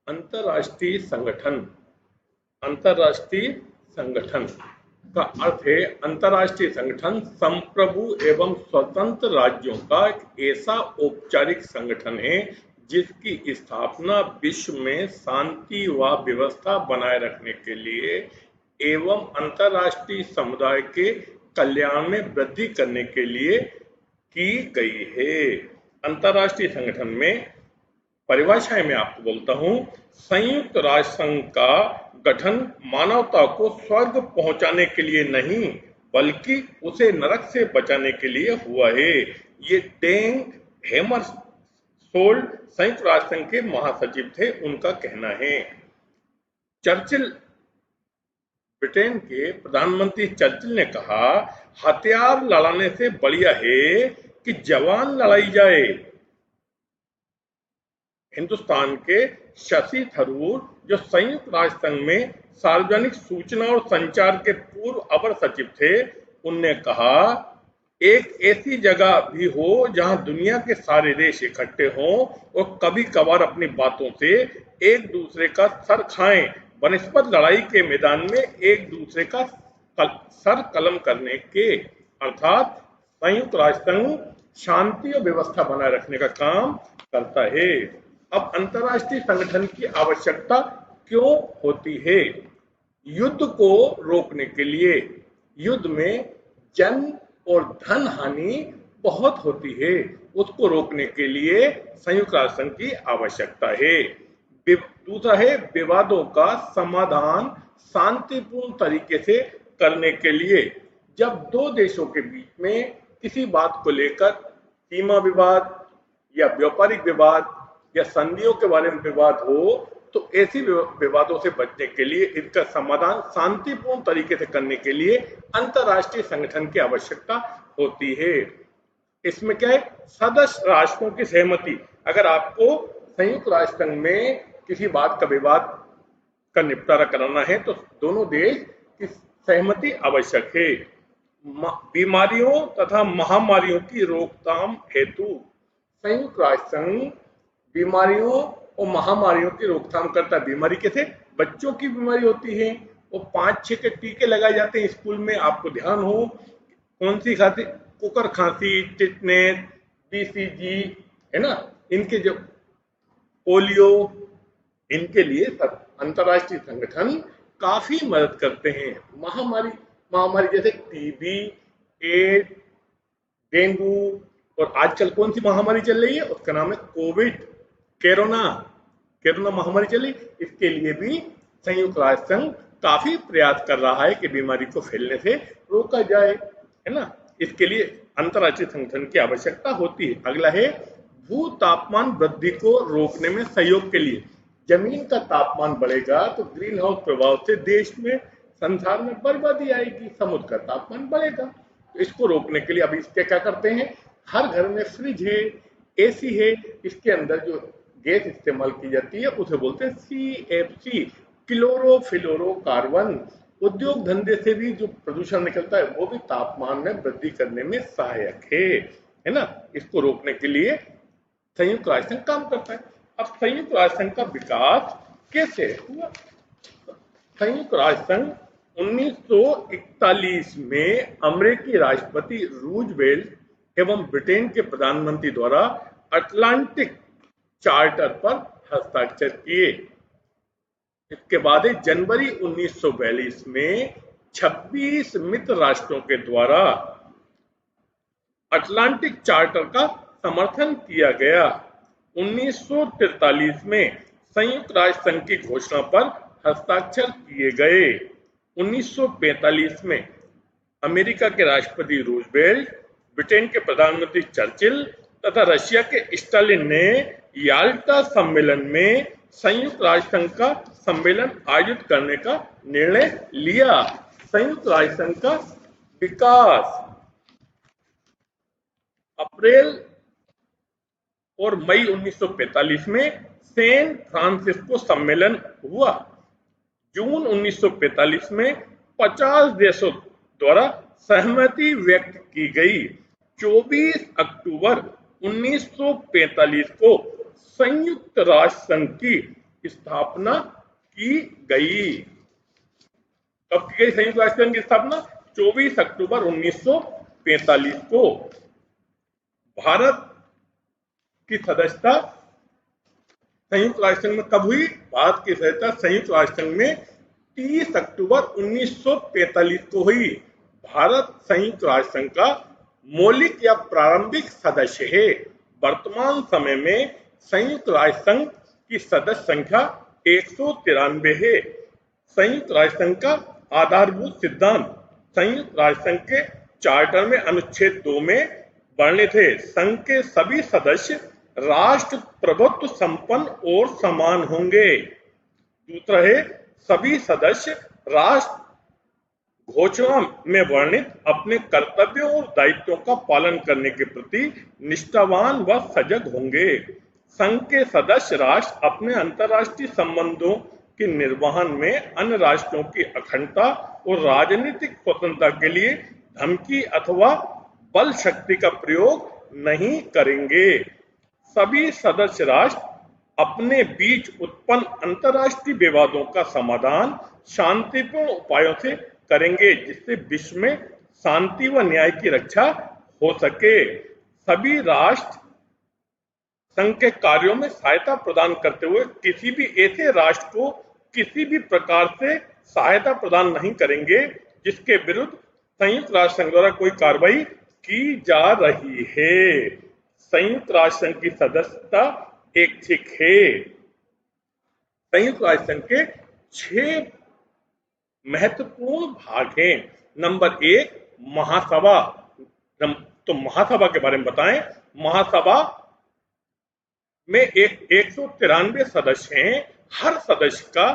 अंतर्राष्ट्रीय संगठन। अंतर्राष्ट्रीय संगठन का अर्थ है अंतर्राष्ट्रीय संगठन संप्रभु एवं स्वतंत्र राज्यों का एक ऐसा औपचारिक संगठन है जिसकी स्थापना विश्व में शांति व व्यवस्था बनाए रखने के लिए एवं अंतर्राष्ट्रीय समुदाय के कल्याण में वृद्धि करने के लिए की गई है। अंतर्राष्ट्रीय संगठन में परिभाषाएं मैं आपको बोलता हूं। संयुक्त राष्ट्र संघ का गठन मानवता को स्वर्ग पहुंचाने के लिए नहीं बल्कि उसे नरक से बचाने के लिए हुआ है। ये डेंग हैमरशोल्ड संयुक्त राष्ट्र संघ के महासचिव थे, उनका कहना है। चर्चिल, ब्रिटेन के प्रधानमंत्री चर्चिल ने कहा, हथियार लड़ाने से बढ़िया है कि जवान लड़ाई जाए। हिंदुस्तान के शशि थरूर जो संयुक्त राष्ट्र संघ में सार्वजनिक सूचना और संचार के पूर्व अपर सचिव थे, उनने कहा, एक ऐसी जगह भी हो जहां दुनिया के सारे देश इकट्ठे हों और कभी कभार अपनी बातों से एक दूसरे का सर खाएं, बनस्पत लड़ाई के मैदान में एक दूसरे का सर कलम करने के। अर्थात संयुक्त राष्ट्र संघ शांति और व्यवस्था बनाए रखने का काम करता है। अब अंतर्राष्ट्रीय संगठन की आवश्यकता क्यों होती है? युद्ध को रोकने के लिए। युद्ध में जन और धन हानि बहुत होती है, उसको रोकने के लिए संयुक्त राष्ट्र संघ की आवश्यकता है। दूसरा है विवादों का समाधान शांतिपूर्ण तरीके से करने के लिए। जब दो देशों के बीच में किसी बात को लेकर सीमा विवाद या व्यापारिक विवाद या संधियों के बारे में विवाद हो तो ऐसी विवादों से बचने के लिए इसका समाधान शांतिपूर्ण तरीके से करने के लिए अंतर्राष्ट्रीय संगठन की आवश्यकता होती है। इसमें क्या है? सदस्य राष्ट्रों की सहमति। अगर आपको संयुक्त राष्ट्र संघ में किसी बात का विवाद का निपटारा कराना है तो दोनों देश की सहमति आवश्यक है। बीमारियों तथा महामारियों की रोकथाम हेतु संयुक्त राष्ट्र संघ बीमारियों और महामारियों की रोकथाम करता है। बीमारी कैसे? बच्चों की बीमारी होती है, वो 5-6 के टीके लगाए जाते हैं स्कूल में, आपको ध्यान हो। कौन सी खांसी? कुकर खांसी, टिटनेस, बीसीजी, है ना, इनके जो पोलियो, इनके लिए अंतर्राष्ट्रीय संगठन काफी मदद करते हैं। महामारी जैसे टीबी, एड्स, डेंगू, और आजकल कौन सी महामारी चल रही है? उसका नाम है कोविड, कोरोना महामारी चली। इसके लिए भी संयुक्त राष्ट्र संघ काफी प्रयास कर रहा है कि बीमारी को फैलने से रोका जाए, है ना। इसके लिए अंतर्राष्ट्रीय संगठन की आवश्यकता होती है। अगला है भू तापमान वृद्धि को रोकने में सहयोग के लिए। जमीन का तापमान बढ़ेगा तो ग्रीन हाउस प्रभाव से देश में, संसार में बर्बादी आएगी, समुद्र का तापमान बढ़ेगा। तो इसको रोकने के लिए अभी इसके क्या करते हैं? हर घर में फ्रिज है, एसी है, इसके अंदर जो गैस इस्तेमाल की जाती है उसे बोलते हैं CFC, क्लोरोफ्लोरोकार्बन। उद्योग धंधे से भी जो प्रदूषण निकलता है वो भी तापमान में वृद्धि करने में सहायक है ना। इसको रोकने के लिए संयुक्त राष्ट्र संघ काम करता है। अब संयुक्त राष्ट्र संघ का विकास कैसे हुआ? संयुक्त राष्ट्र संघ 1941 में अमेरिकी राष्ट्रपति रूजवेल्ट एवं ब्रिटेन के प्रधानमंत्री द्वारा अटलांटिक चार्टर पर हस्ताक्षर किए। इसके बाद जनवरी 1942 में 26 मित्र राष्ट्रों के द्वारा अटलांटिक चार्टर का समर्थन किया गया। 1943 में संयुक्त राष्ट्र संघ की घोषणा पर हस्ताक्षर किए गए। 1945 में अमेरिका के राष्ट्रपति रूजवेल्ट, ब्रिटेन के प्रधानमंत्री चर्चिल तथा रशिया के स्टालिन ने याल्टा सम्मेलन में संयुक्त राष्ट्र संघ का सम्मेलन आयोजित करने का निर्णय लिया। संयुक्त राष्ट्र संघ का विकास अप्रैल और मई 1945 में सैन फ्रांसिस्को सम्मेलन हुआ। जून 1945 में 50 देशों द्वारा सहमति व्यक्त की गई। 24 अक्टूबर 1945 को संयुक्त राष्ट्र संघ की स्थापना की गई। कब की गई संयुक्त राष्ट्र संघ की स्थापना? 24 अक्टूबर 1945 को। भारत की सदस्यता संयुक्त राष्ट्र संघ में कब हुई? भारत की सदस्यता संयुक्त राष्ट्र संघ में 30 अक्टूबर 1945 को हुई। भारत संयुक्त राष्ट्र संघ का मौलिक या प्रारंभिक सदस्य है। वर्तमान समय में संयुक्त राष्ट्र संघ की सदस्य संख्या 193 है। संयुक्त राष्ट्र संघ का आधारभूत सिद्धांत संयुक्त राष्ट्र संघ के चार्टर में अनुच्छेद 2 में वर्णित है। संघ के सभी सदस्य राष्ट्र प्रभुत्व संपन्न और समान होंगे। दूसरा है, सभी सदस्य राष्ट्र घोषणा में वर्णित अपने कर्तव्यों और दायित्वों का पालन करने के प्रति निष्ठावान व सजग होंगे। संघ के सदस्य राष्ट्र अपने अंतर्राष्ट्रीय संबंधों के निर्वहन में अन्य राष्ट्रों की अखंडता और राजनीतिक स्वतंत्रता के लिए धमकी अथवा बल शक्ति का प्रयोग नहीं करेंगे। सभी सदस्य राष्ट्र अपने बीच उत्पन्न अंतर्राष्ट्रीय विवादों का समाधान शांतिपूर्ण उपायों से करेंगे, जिससे विश्व में शांति व न्याय की रक्षा हो सके। सभी राष्ट्र संघ के कार्यों में सहायता प्रदान करते हुए किसी भी ऐसे राष्ट्र को किसी भी प्रकार से सहायता प्रदान नहीं करेंगे जिसके विरुद्ध संयुक्त राष्ट्र संघ द्वारा कोई कार्रवाई की जा रही है। संयुक्त राष्ट्र संघ की सदस्यता ऐच्छिक है। संयुक्त राष्ट्र संघ के 6 महत्वपूर्ण भाग हैं। नंबर 1, महासभा। तो महासभा के बारे में बताएं। महासभा में 193 सदस्य हैं। हर सदस्य का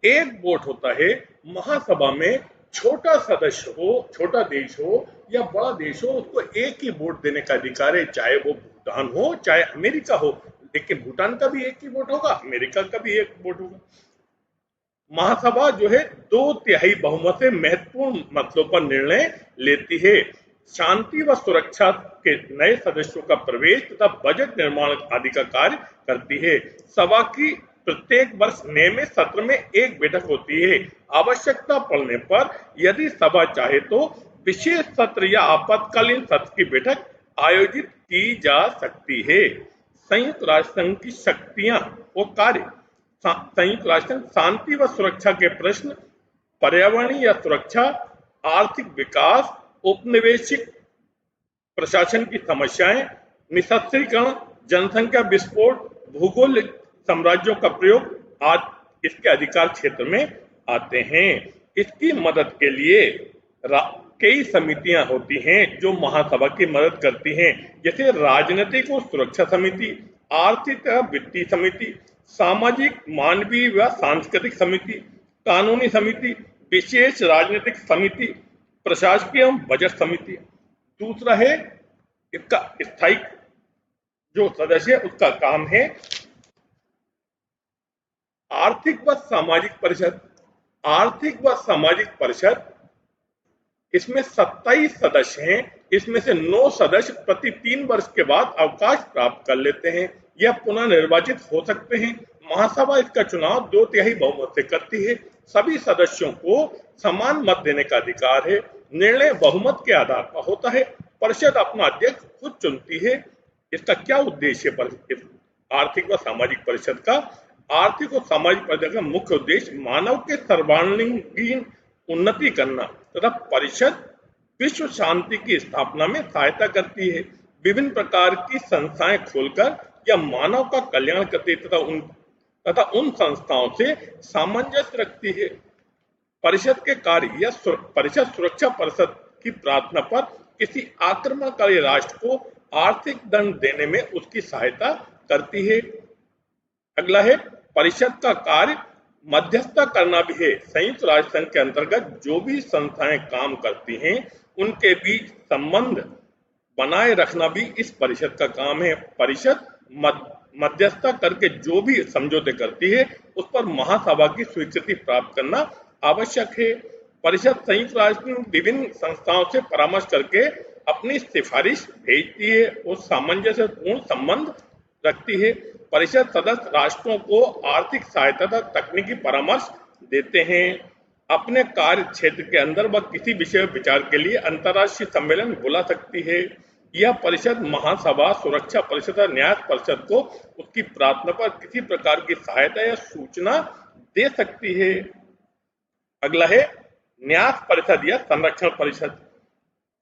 एक वोट होता है। महासभा में छोटा सदस्य हो, छोटा देश हो या बड़ा देश हो, उसको एक ही वोट देने का अधिकार है, चाहे वो भूटान हो चाहे अमेरिका हो। लेकिन भूटान का भी एक ही वोट होगा, अमेरिका का भी एक वोट होगा। महासभा जो है 2/3 बहुमत से महत्वपूर्ण मसलों पर निर्णय लेती है। शांति व सुरक्षा के नए सदस्यों का प्रवेश तथा बजट निर्माण आदि का कार्य करती है। सभा की प्रत्येक वर्ष नियमित सत्र में एक बैठक होती है। आवश्यकता पड़ने पर यदि सभा चाहे तो विशेष सत्र या आपातकालीन सत्र की बैठक आयोजित की जा सकती है। संयुक्त राष्ट्र संघ की शक्तियां और कार्य। संयुक्त राष्ट्र संघ शांति व सुरक्षा के प्रश्न, पर्यावरणीय या सुरक्षा, आर्थिक विकास, औपनिवेशिक प्रशासन की समस्याएं, निःशस्त्रीकरण, जनसंख्या विस्फोट, भूगोलिक साम्राज्यों का प्रयोग आदि इसके अधिकार क्षेत्र में आते हैं। इसकी मदद के लिए कई समितियां होती हैं जो महासभा की मदद करती हैं, जैसे राजनीतिक और सुरक्षा समिति, आर्थिक वित्तीय समिति, सामाजिक, मानवीय व सांस्कृतिक समिति, कानूनी समिति, विशेष राजनीतिक समिति, प्रशासकीय एवं बजट समिति। दूसरा है इसका स्थायी जो सदस्य उसका काम है आर्थिक व सामाजिक परिषद। आर्थिक व सामाजिक परिषद इसमें 27 सदस्य हैं। इसमें से 9 सदस्य प्रति 3 वर्ष के बाद अवकाश प्राप्त कर लेते हैं या पुनः निर्वाचित हो सकते हैं। महासभा इसका चुनाव 2/3 बहुमत से करती है। सभी सदस्यों को समान मत देने का अधिकार है। निर्णय बहुमत के आधार पर होता है। परिषद अपना अध्यक्ष खुद चुनती है। इसका क्या उद्देश्य है? आर्थिक व सामाजिक परिषद का आर्थिक और सामाजिक परिषद का मुख्य उद्देश्य मानव के सर्वांगीण उन्नति करना तथा परिषद विश्व शांति की स्थापना में सहायता करती है। विभिन्न प्रकार की संस्थाएं खोलकर या मानव का कल्याण करती तथा उन संस्थाओं से सामंजस्य रखती है। परिषद के कार्य या परिषद सुरक्षा परिषद की प्रार्थना पर किसी आक्रमणकारी राष्ट्र को आर्थिक दंड देने में उसकी सहायता करती है। अगला है परिषद का कार्य मध्यस्थता करना भी है। संयुक्त राष्ट्र संघ के अंतर्गत जो भी संस्थाएं काम करती हैं उनके बीच संबंध बनाए रखना भी इस परिषद का काम है। परिषद मध्यस्थता करके जो भी समझौते करती है उस पर महासभा की स्वीकृति प्राप्त करना आवश्यक है। परिषद संयुक्त राष्ट्र में विभिन्न संस्थाओं से परामर्श करके अपनी सिफारिश भेजती है और सामंजस्यपूर्ण संबंध रखती है। परिषद सदस्य राष्ट्रों को आर्थिक सहायता तथा तकनीकी परामर्श देते हैं। अपने कार्य क्षेत्र के अंदर वह किसी विषय पर विचार के लिए अंतर्राष्ट्रीय सम्मेलन बुला सकती है। यह परिषद महासभा, सुरक्षा परिषद और न्याय परिषद को उसकी प्रार्थना पर किसी प्रकार की सहायता या सूचना दे सकती है। अगला है न्यास परिषद या संरक्षण परिषद।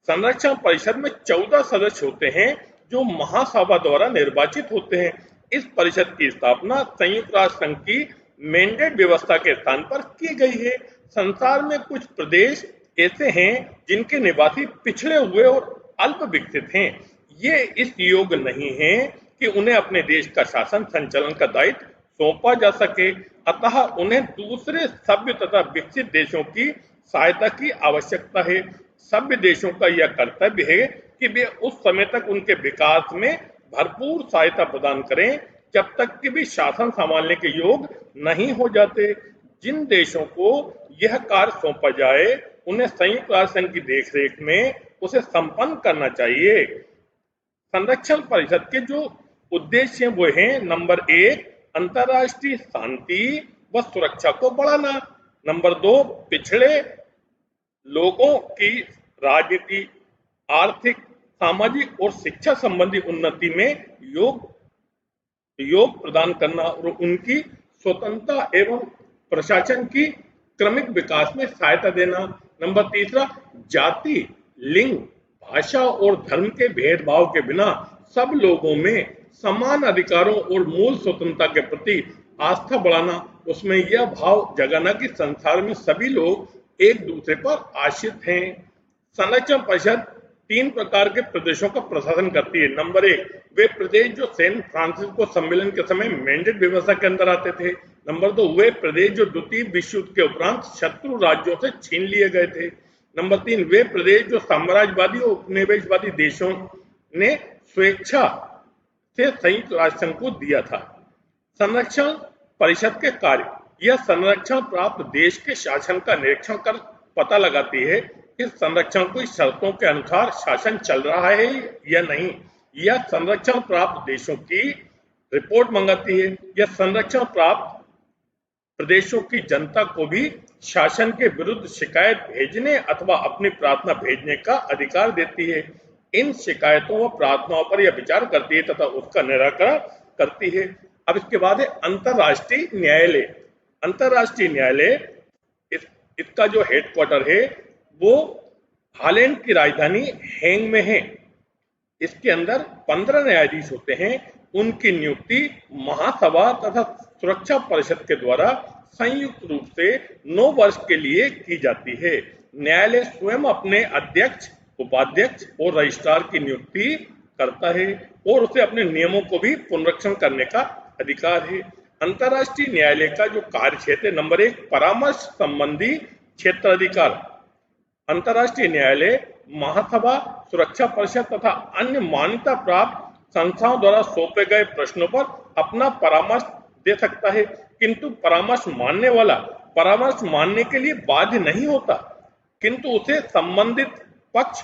संरक्षण परिषद में 14 सदस्य होते हैं जो महासभा द्वारा निर्वाचित होते हैं। इस परिषद की स्थापना संयुक्त राष्ट्र संघ की मैंडेट व्यवस्था के स्थान पर की गई है। संसार में कुछ प्रदेश ऐसे हैं जिनके निवासी पिछड़े हुए और अल्प विकसित हैं। ये इस योग्य नहीं है कि उन्हें अपने देश का शासन संचालन का दायित्व सौंपा जा सके, अतः उन्हें दूसरे सभ्य तथा विकसित देशों की सहायता की आवश्यकता है। सभ्य देशों का यह कर्तव्य है कि वे उस समय तक उनके विकास में भरपूर सहायता प्रदान करें जब तक कि वे शासन संभालने के योग्य नहीं हो जाते। जिन देशों को यह कार्य सौंपा जाए उन्हें संयुक्त राष्ट्र संघ की देखरेख में उसे संपन्न करना चाहिए। संरक्षण परिषद के जो उद्देश्य वो हैं, नंबर 1 अंतर्राष्ट्रीय शांति व सुरक्षा को बढ़ाना, नंबर 2 पिछड़े लोगों की राजनीति, आर्थिक, सामाजिक और शिक्षा संबंधी उन्नति में योग प्रदान करना और उनकी स्वतंत्रता एवं प्रशासन की क्रमिक विकास में सहायता देना, नंबर 3 जाति, लिंग, भाषा और धर्म के भेदभाव के बिना सब लोगों में समान अधिकारों और मूल स्वतंत्रता के प्रति आस्था बढ़ाना, उसमें यह भाव जगाना कि संसार में सभी लोग एक दूसरे पर आश्रित हैं। संरक्षण परिषद 3 प्रकार के प्रदेशों का प्रशासन करती है। नंबर 1 वे प्रदेश जो सैन फ्रांसिस्को सम्मेलन के समय मैंडेट व्यवस्था के अंदर आते थे। नंबर 2 वे प्रदेश जो द्वितीय विश्व युद्ध के उपरांत शत्रु राज्यों से छीन लिए गए थे। नंबर 3 वे प्रदेश जो साम्राज्यवादी और उपनिवेशवादी देशों ने स्वेच्छा से संयुक्त राष्ट्र संघ को दिया था। संरक्षण परिषद के कार्य, यह संरक्षण प्राप्त देश के शासन का निरीक्षण कर पता लगाती है कि संरक्षण की शर्तों के अनुसार शासन चल रहा है या नहीं। यह संरक्षण प्राप्त देशों की रिपोर्ट मंगाती है। यह संरक्षण प्राप्त प्रदेशों की जनता को भी शासन के विरुद्ध शिकायत भेजने अथवा अपनी प्रार्थना भेजने का अधिकार देती है। इन शिकायतों व प्रार्थनाओं पर यह विचार करती है तथा उसका निराकरण करती है। अब इसके बाद है अंतर्राष्ट्रीय न्यायालय। अंतर्राष्ट्रीय न्यायालय इसका जो हेडक्वार्टर है वो हॉलैंड की राजधानी हेग में है। इसके अंदर 15 न्यायाधीश होते हैं। उनकी नियुक्ति महासभा तथा सुरक्षा परिषद के द्वारा संयुक्त रूप से 9 वर्ष के लिए की जाती है। न्यायालय स्वयं अपने अध्यक्ष, उपाध्यक्ष और रजिस्ट्रार की नियुक्ति करता है और उसे अपने नियमों को भी पुनरीक्षण करने का अधिकार है। अंतर्राष्ट्रीय न्यायालय का जो कार्य क्षेत्र है, नंबर 1 परामर्श संबंधी क्षेत्राधिकार। अंतर्राष्ट्रीय न्यायालय महासभा, सुरक्षा परिषद तथा अन्य मान्यता प्राप्त संस्थाओं द्वारा सौंपे गए प्रश्नों पर अपना परामर्श दे सकता है, किंतु परामर्श मानने वाला परामर्श मानने के लिए बाध्य नहीं होता, किंतु उसे संबंधित पक्ष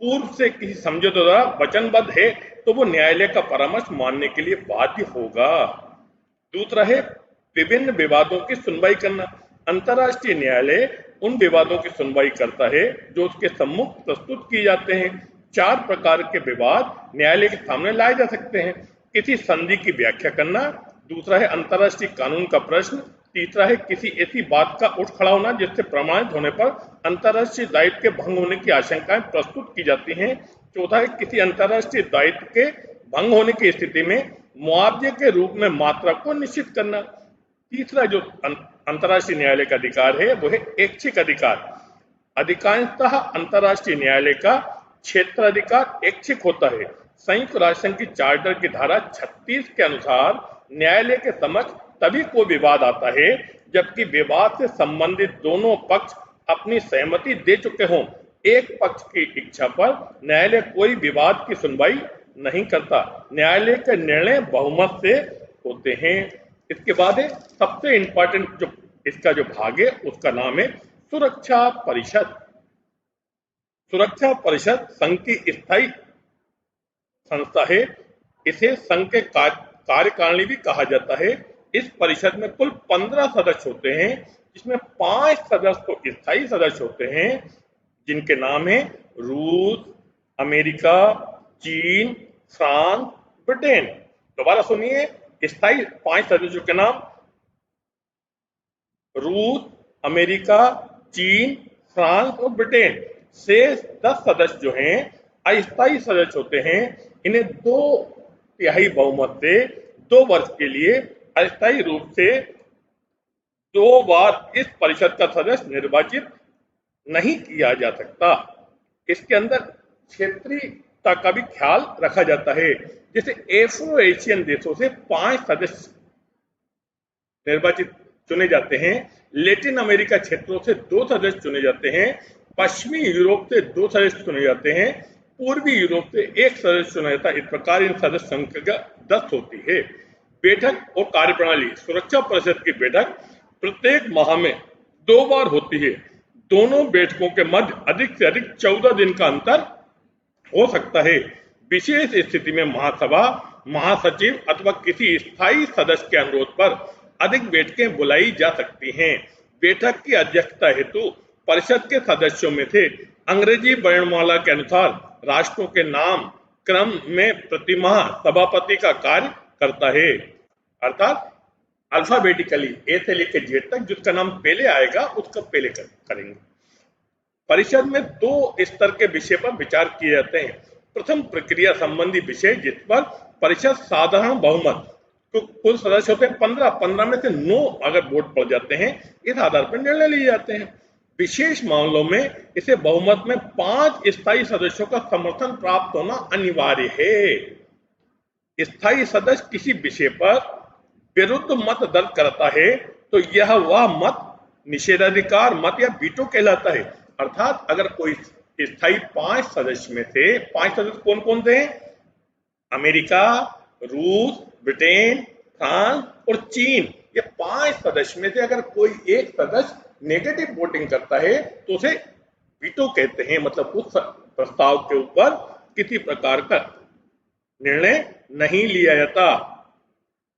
पूर्व से किसी समझौते द्वारा वचनबद्ध है तो वो न्यायालय का परामर्श मानने के लिए बाध्य होगा। दूसरा है विभिन्न विवादों की सुनवाई करना। अंतर्राष्ट्रीय न्यायालय उन विवादों की सुनवाई करता है जो उसके सम्मुख प्रस्तुत किए जाते हैं। 4 प्रकार के विवाद न्यायालय के सामने लाए जा सकते हैं। किसी संधि की व्याख्या करना, दूसरा है अंतर्राष्ट्रीय कानून का प्रश्न, तीसरा है किसी ऐसी बात का उठ खड़ा होना जिससे प्रमाणित होने पर अंतर्राष्ट्रीय दायित्व के भंग होने की आशंकाएं प्रस्तुत की जाती हैं, चौथा है किसी अंतर्राष्ट्रीय दायित्व के भंग होने की स्थिति में मुआवजे के रूप में मात्रा को निश्चित करना, तीसरा जो अंतर्राष्ट्रीय न्यायालय का अधिकार है वो है ऐच्छिक अधिकार। अधिकांशतः अंतर्राष्ट्रीय न्यायालय का क्षेत्राधिकार ऐच्छिक होता है। संयुक्त राष्ट्र संघ की चार्टर की धारा 36 के अनुसार न्यायालय के समक्ष तभी कोई विवाद आता है जबकि विवाद से संबंधित दोनों पक्ष अपनी सहमति दे चुके हों। एक पक्ष की इच्छा पर न्यायालय कोई विवाद की सुनवाई नहीं करता। न्यायालय के निर्णय बहुमत से होते हैं। इसके बाद है सबसे इंपॉर्टेंट जो इसका जो भाग है उसका नाम है सुरक्षा परिषद। सुरक्षा परिषद संघ की स्थायी संस्था है। इसे संघ के कार्यकारिणी भी कहा जाता है। इस परिषद में कुल 15 सदस्य होते हैं, जिसमें 5 सदस्य तो स्थायी सदस्य होते हैं, जिनके नाम है रूस, अमेरिका, चीन, फ्रांस, ब्रिटेन। दोबारा सुनिए, स्थायी 5 सदस्यों के नाम रूस, अमेरिका, चीन, फ्रांस और ब्रिटेन। शेष 10 सदस्य जो हैं अस्थायी सदस्य होते हैं। इन्हें 2/3 बहुमत से 2 वर्ष के लिए अस्थायी रूप से 2 बार इस परिषद का सदस्य निर्वाचित नहीं किया जा सकता। इसके अंदर क्षेत्रीयता का भी ख्याल रखा जाता है। जैसे एफ्रो एशियन देशों से 5 सदस्य निर्वाचित चुने जाते हैं, लैटिन अमेरिका क्षेत्रों से 2 सदस्य चुने जाते हैं, पश्चिमी यूरोप से 2 सदस्य चुने जाते हैं, पूर्वी यूरोप से 1 सदस्य चुना जाता है। इस प्रकार इन सदस्य संख्या 10 होती है। बैठक और कार्यप्रणाली। सुरक्षा परिषद की बैठक प्रत्येक माह में 2 बार होती है। दोनों बैठकों के मध्य अधिक से अधिक 14 दिन का अंतर हो सकता है। विशेष स्थिति में महासभा, महासचिव अथवा किसी स्थायी सदस्य के अनुरोध पर अधिक बैठकें बुलाई जा सकती हैं। बैठक की अध्यक्षता हेतु परिषद के सदस्यों में से अंग्रेजी वर्णमाला के अनुसार राष्ट्रों के नाम क्रम में प्रतिमाह सभापति का कार्य करता है, अर्थात अल्फाबेटिकली ए से लेकर जेड तक जिसका नाम पहले आएगा उसका पहले करेंगे। परिषद में 2 स्तर के विषय पर विचार किए जाते हैं। प्रथम प्रक्रिया संबंधी विषय, जिस पर परिषद साधारण बहुमत, तो कुल सदस्य होते हैं 15 में से 9 अगर वोट पड़ जाते हैं, इस आधार पर निर्णय लिए जाते हैं। विशेष मामलों में इसे बहुमत में 5 स्थायी सदस्यों का समर्थन प्राप्त होना अनिवार्य है। स्थायी सदस्य किसी विषय पर विरुद्ध मत दर्ज करता है तो यह वह मत निषेधाधिकार मत या वीटो कहलाता है। अर्थात अगर कोई स्थायी 5 सदस्य में से 5 सदस्य कौन कौन थे? अमेरिका, रूस, ब्रिटेन, फ्रांस और चीन। ये 5 सदस्य में से अगर कोई एक सदस्य नेगेटिव वोटिंग करता है तो उसे वीटो कहते हैं। मतलब उस प्रस्ताव के ऊपर किसी प्रकार का निर्णय नहीं लिया जाता।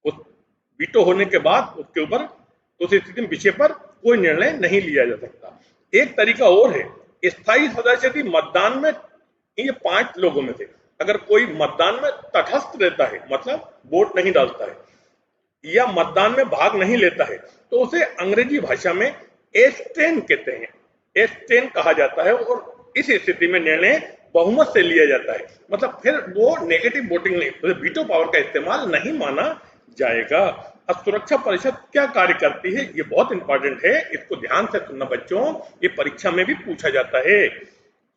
उस वीटो होने के बाद उसके ऊपर उस स्थिति में विषय पर कोई निर्णय नहीं लिया जा सकता। एक तरीका और है, स्थायी सदस्य यदि मतदान में, ये 5 लोगों में से अगर कोई मतदान में तटस्थ रहता है, मतलब वोट नहीं डालता है या मतदान में भाग नहीं लेता है, तो उसे अंग्रेजी भाषा में एब्स्टेन कहते हैं, एब्स्टेन कहा जाता है। और इस स्थिति में निर्णय बहुमत से लिया जाता है। मतलब फिर वो नेगेटिव वोटिंग नहीं, तो वीटो पावर का इस्तेमाल नहीं माना जाएगा। अब सुरक्षा परिषद क्या कार्य करती है, ये बहुत इंपॉर्टेंट है, इसको ध्यान से सुनना बच्चों, ये परीक्षा में भी पूछा जाता है।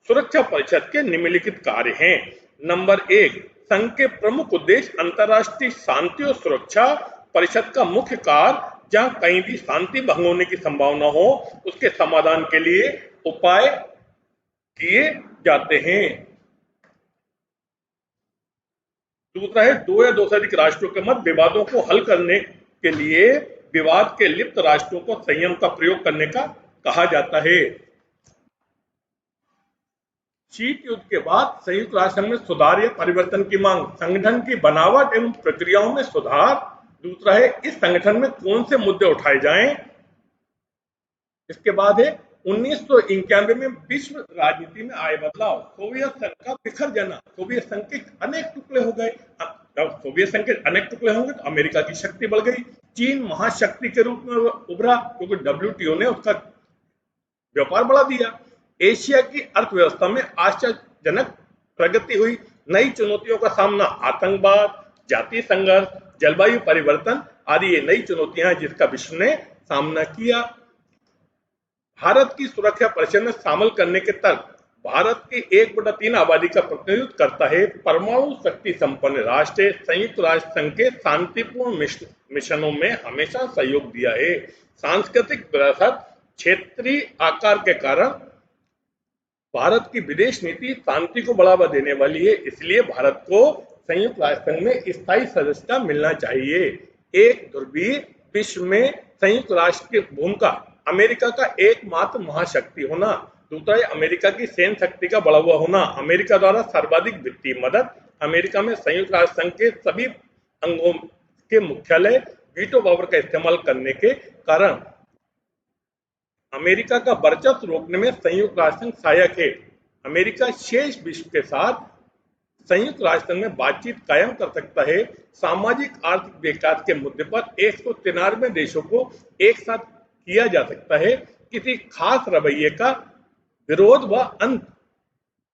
सुरक्षा परिषद के निम्नलिखित कार्य हैं। नंबर 1, संघ के प्रमुख उद्देश्य अंतर्राष्ट्रीय शांति और सुरक्षा। परिषद का मुख्य कार्य जहां कहीं भी शांति भंग होने की संभावना हो उसके समाधान के लिए उपाय किए जाते हैं। दूसरा है, 2 या 2 से अधिक राष्ट्रों के मध्य विवादों को हल करने के लिए विवाद के लिप्त राष्ट्रों को संयम का प्रयोग करने का कहा जाता है। शीत युद्ध के बाद संयुक्त राष्ट्र संघ में सुधार या परिवर्तन की मांग, संगठन की बनावट एवं प्रक्रियाओं में सुधार। दूसरा है, इस संगठन में कौन से मुद्दे उठाए जाएं। इसके बाद है 1991 में विश्व राजनीति में आए बदलाव, सोवियत संघ का बिखर जाना, सोवियत संघ के अनेक टुकड़े हो गए। जब सोवियत संघ के अनेक टुकड़े होंगे तो अमेरिका की शक्ति बढ़ गई, चीन महाशक्ति के रूप में उभरा क्योंकि WTO ने उसका व्यापार बढ़ा दिया। एशिया की अर्थव्यवस्था में आश्चर्यजनक प्रगति हुई। नई चुनौतियों का सामना, आतंकवाद, जातीय संघर्ष, जलवायु परिवर्तन आदि ये नई चुनौतियां हैं जिसका विश्व ने सामना किया। भारत की सुरक्षा परिषद में शामिल करने के तर्क, भारत की 1/3 आबादी का प्रतिनिधित्व करता है। परमाणु शक्ति संपन्न राष्ट्र है। संयुक्त राष्ट्र संघ के शांतिपूर्ण मिशनों में हमेशा सहयोग दिया है। सांस्कृतिक विरासत, क्षेत्रीय आकार के कारण भारत की विदेश नीति शांति को बढ़ावा देने वाली है, इसलिए भारत को संयुक्त राष्ट्र संघ में स्थायी सदस्यता मिलना चाहिए। एक ध्रुवीय विश्व में संयुक्त राष्ट्र की भूमिका, अमेरिका का एकमात्र महाशक्ति होना। दूसरा है, अमेरिका की सैन्य शक्ति का बढ़ा हुआ होना, अमेरिका द्वारा सर्वाधिक वित्तीय मदद, अमेरिका में संयुक्त राष्ट्र संघ के सभी अंगों के मुख्यालय वीटो पावर का इस्तेमाल करने के कारण अमेरिका का वर्चस्व रोकने में संयुक्त राष्ट्र संघ सहायक है। अमेरिका शेष विश्व के साथ संयुक्त राष्ट्र संघ में बातचीत कायम कर सकता है। सामाजिक आर्थिक विकास के मुद्दे पर 193 देशों को एक साथ किया जा सकता है। किसी खास रवैये का विरोध व अंत।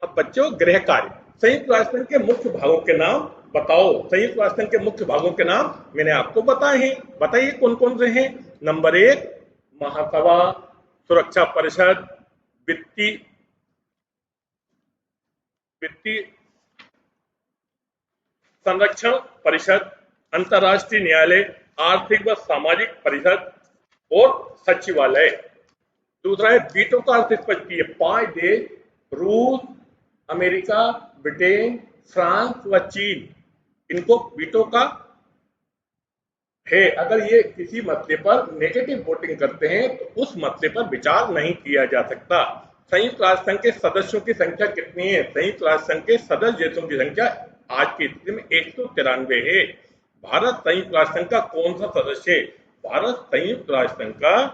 अब बच्चों, गृह कार्य। संयुक्त राष्ट्र संघ के मुख्य भागों के नाम बताओ। संयुक्त राष्ट्र संघ के मुख्य भागों के नाम मैंने आपको बताए हैं, बताइए कौन कौन से हैं। नंबर 1 महासभा, सुरक्षा परिषद, वित्तीय संरक्षण परिषद, अंतर्राष्ट्रीय न्यायालय, आर्थिक व सामाजिक परिषद और सचिवालय। दूसरा है वीटो का अर्थ स्पष्ट है। 5 देश रूस, अमेरिका, ब्रिटेन, फ्रांस व चीन, इनको वीटो का है। अगर ये किसी मसले पर नेगेटिव वोटिंग करते हैं तो उस मसले पर विचार नहीं किया जा सकता। संयुक्त राष्ट्र संघ के सदस्यों की संख्या कितनी है? संयुक्त राष्ट्र संघ के सदस्य देशों की संख्या आज की स्थिति में 193 है। भारत संयुक्त राष्ट्र संघ का कौन सा सदस्य है? भारत संयुक्त राष्ट्र संघ का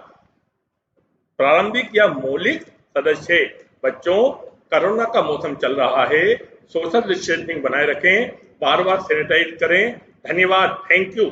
प्रारंभिक या मौलिक सदस्य है। बच्चों, कोरोना का मौसम चल रहा है, सोशल डिस्टेंसिंग बनाए रखें, बार बार सैनिटाइज करें। धन्यवाद, थैंक यू।